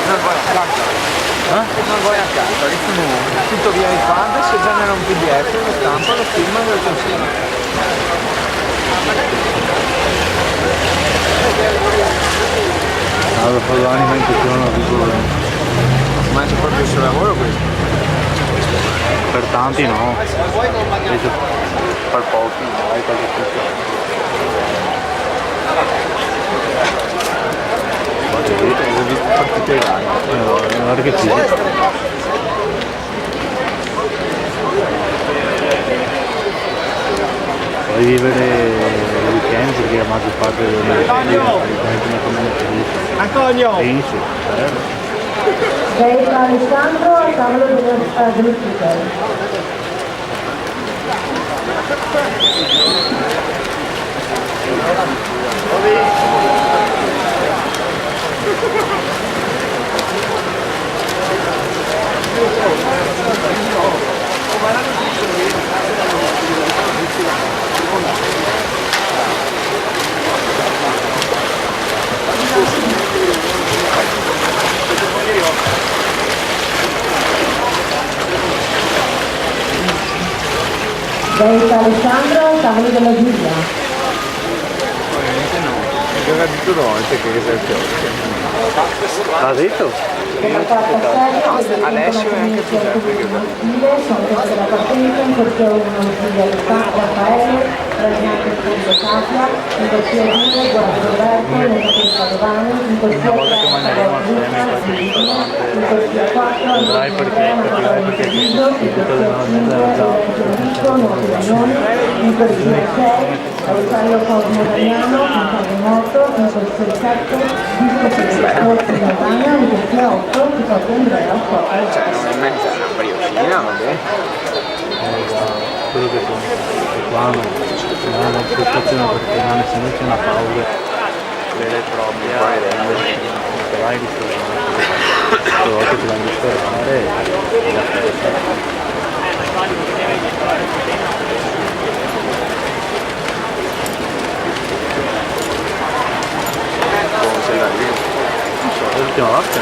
Non vai a casa. Non vai a casa, tutto via iPad, se genera un PDF, lo stampa, lo firma e lo consegna. Allora fa l'anima in tutto una figura. Ma è proprio il suo lavoro questo? Per tanti no. Invece per pochi hai qualche cosa. Ho visto partite live. Guarda che sì. Puoi vivere il weekend perché la maggior parte delle Antonio! pensi, Gaeta Alessandro al tavolo dello speaker. Gaeta Alessandro al tavolo della giuria. Ovviamente no, aveva detto 2 volte che sei il l'ha detto? Della quarta serie, Alessio e anche Giuseppe che sono queste della partenza in corsia 1 Giulia Raffaele, Ragnato Fondo Capia, in corsia 2 Guardo Roberto, Lorenzo Padovani, in corsia 3 in corsia 4 Andrai perché Viso, in corsia 5 Giordico, Nuovo Legnoni, in corsia 6 Rosario Cosmo Damiano, in Terremoto, in corsia 7 Disco Federico Santana, in corsia 8 Picotti Andrea, cioè non è mezza una briosina, vabbè. Quello che qua non hanno prestazione perché non essendoci una pausa vera e propria te vai di ristorare volte ti vai di ristorare e la festa Come se la lì. non so, l'ultima volta